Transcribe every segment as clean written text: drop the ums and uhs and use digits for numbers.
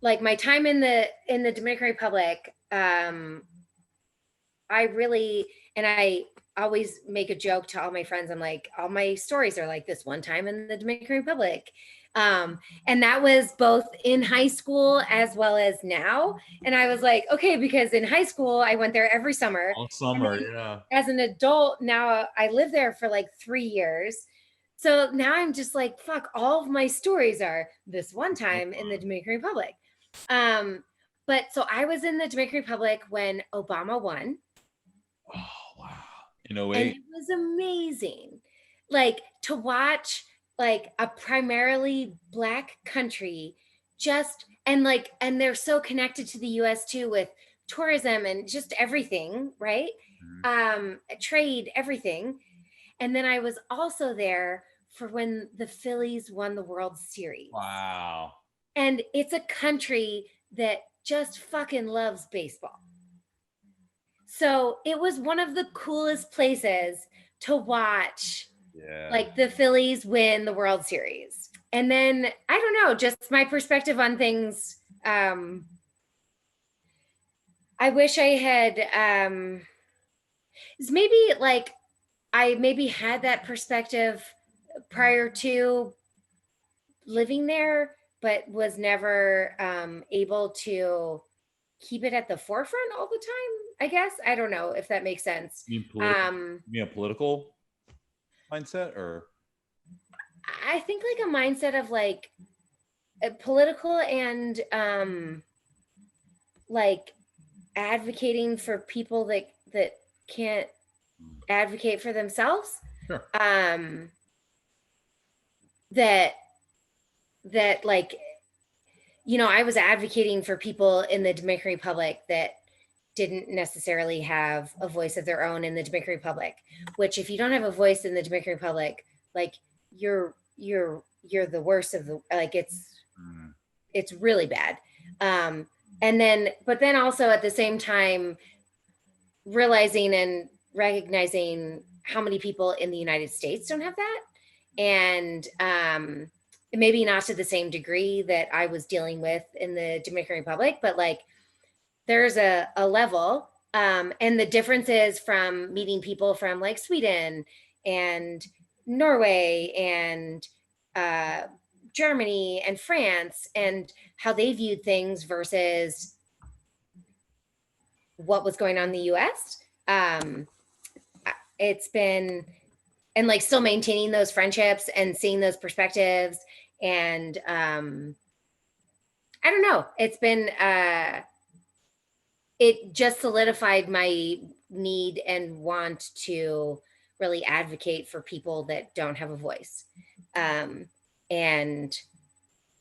like my time in the Dominican Republic, I really, and I always make a joke to all my friends. I'm like, all my stories are like this one time in the Dominican Republic. And that was both in high school as well as now. And I was like, okay, because in high school, I went there every summer. All And summer, then yeah. as an adult, now I live there for like 3 years. So now I'm just like, fuck, all of my stories are this one time in the Dominican Republic. Um, but so I was in the Dominican Republic when Obama won. Oh wow. And 8. it was amazing. Like to watch like a primarily black country just and they're so connected to the US too with tourism and just everything, right? Trade, everything. And then I was also there for when the Phillies won the World Series. Wow. And it's a country that just fucking loves baseball. So it was one of the coolest places to watch, like the Phillies win the World Series. And then I don't know, just my perspective on things. I wish I had maybe like I maybe had that perspective prior to living there, but was never able to keep it at the forefront all the time. I guess I don't know if that makes sense. You mean political? You mean a political mindset, or I think like a mindset of like political and like advocating for people that can't advocate for themselves. Sure. That like, you know, I was advocating for people in the Dominican Republic that didn't necessarily have a voice of their own in the Dominican Republic, which if you don't have a voice in the Dominican Republic, like you're the worst of the, like it's really bad. And then, but then also at the same time, realizing and recognizing how many people in the United States don't have that. And maybe not to the same degree that I was dealing with in the Dominican Republic, but like there's a level. And the differences from meeting people from like Sweden and Norway and Germany and France and how they viewed things versus what was going on in the US. It's been, and like still maintaining those friendships and seeing those perspectives. And I don't know, it's been, it just solidified my need and want to really advocate for people that don't have a voice. And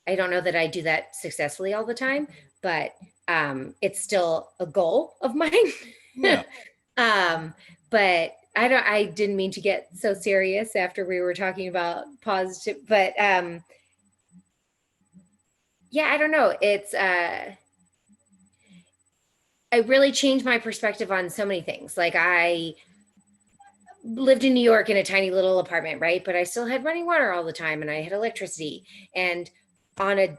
I don't know that I do that successfully all the time, but it's still a goal of mine. Yeah. But I didn't mean to get so serious after we were talking about positive, but yeah, I don't know. It's I really changed my perspective on so many things. Like I lived in New York in a tiny little apartment, right? But I still had running water all the time and I had electricity. And on a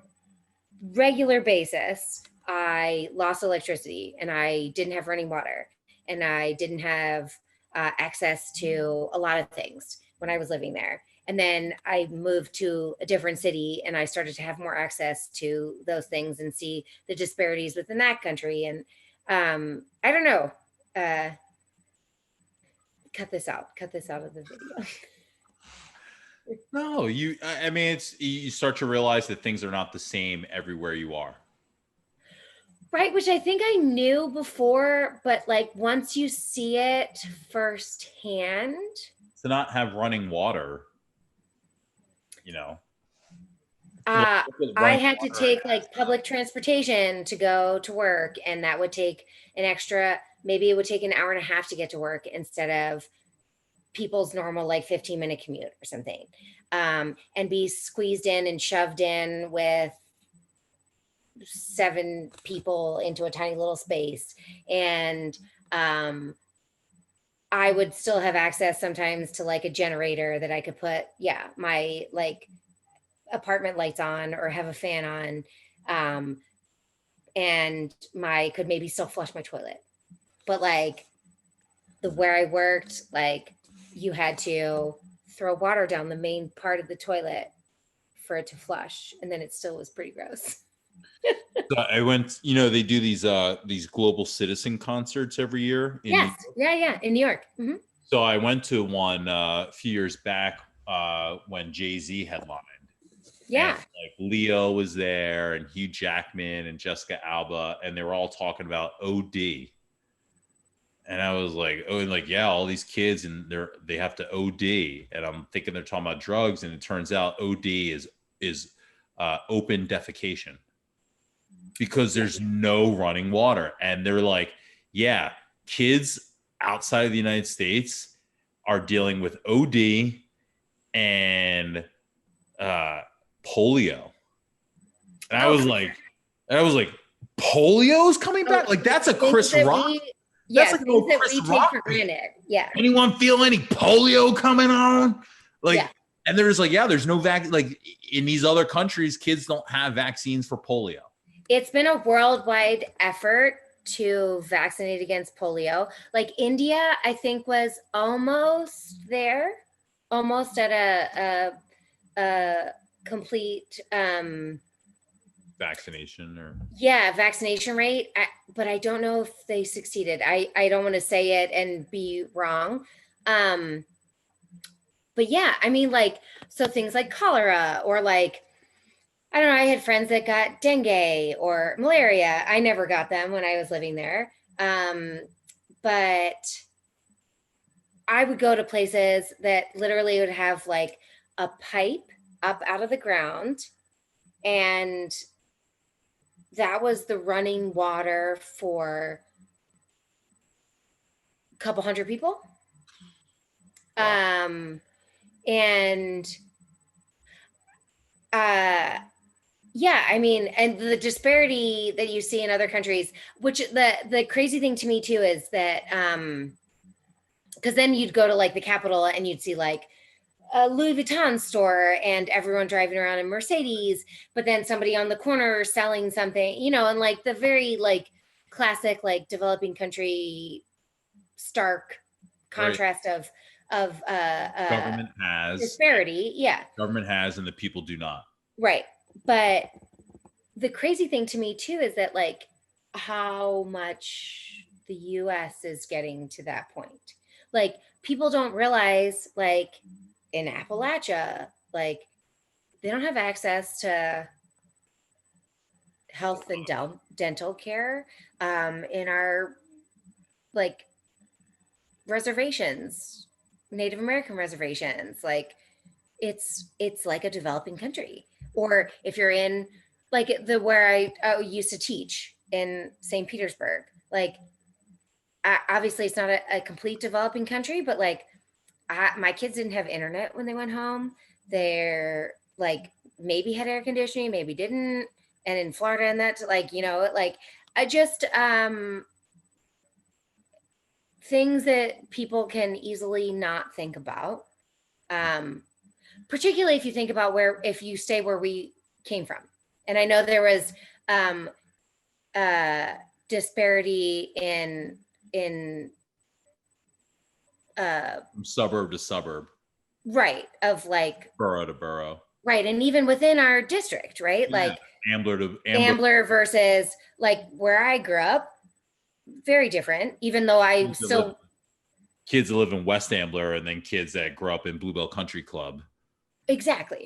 regular basis, I lost electricity and I didn't have running water and I didn't have access to a lot of things when I was living there. And then I moved to a different city and I started to have more access to those things and see the disparities within that country. And I don't know. Cut this out of the video. No, I mean, it's, you start to realize that things are not the same everywhere you are. Right, which I think I knew before, but like once you see it firsthand. To not have running water, you know. I had to take like public transportation to go to work, and that would take an extra, maybe it would take an hour and a half to get to work instead of people's normal like 15-minute commute or something. And be squeezed in and shoved in with 7 people into a tiny little space. And I would still have access sometimes to like a generator that I could put, my like apartment lights on or have a fan on. and could maybe still flush my toilet. But like where I worked, like you had to throw water down the main part of the toilet for it to flush, and then it still was pretty gross. So I went, they do these global citizen concerts every year in New Yes. York. Yeah. In New York. Mm-hmm. So I went to one a few years back when Jay-Z headlined. Yeah. And, like Leo was there, and Hugh Jackman and Jessica Alba, and they were all talking about OD. And I was like, oh, and like, yeah, all these kids and they have to OD. And I'm thinking they're talking about drugs, and it turns out OD is open defecation, because there's no running water. And they're like, yeah, kids outside of the United States are dealing with OD and polio. And I was like, polio's coming back? Like, that's a Chris Rock? Yes, like things that Chris we take Rock for granted. Yeah. Anyone feel any polio coming on? Like, Yeah. and there's like, yeah, there's no vaccine. Like in these other countries, kids don't have vaccines for polio. It's been a worldwide effort to vaccinate against polio. Like India, I think, was almost there, almost at a complete vaccination rate. But I don't know if they succeeded. I don't want to say it and be wrong. But yeah, I mean, like, so things like cholera, or like, I don't know, I had friends that got dengue or malaria. I never got them when I was living there. But I would go to places that literally would have like a pipe up out of the ground, and that was the running water for a couple hundred people. Wow. Yeah, I mean, and the disparity that you see in other countries, which the crazy thing to me too is that because then you'd go to like the capital and you'd see like a Louis Vuitton store and everyone driving around in Mercedes, but then somebody on the corner selling something, and like the very like classic like developing country stark contrast of government has disparity. Yeah, government has, and the people do not. Right. But the crazy thing to me too is that like how much the US is getting to that point. Like people don't realize, like in Appalachia, like they don't have access to health and dental care in our like reservations, Native American reservations. Like it's like a developing country. Or if you're in like where I used to teach in St. Petersburg, like obviously it's not a complete developing country, but like my kids didn't have internet when they went home. They're like maybe had air conditioning, maybe didn't. And in Florida, and that's like, like I just things that people can easily not think about. Particularly if you think about if you stay where we came from. And I know there was disparity in from suburb to suburb. Right. Of like borough to borough. Right. And even within our district, right? Yeah. Like Ambler versus like where I grew up, very different, even though kids that live in West Ambler and then kids that grew up in Bluebell Country Club. Exactly.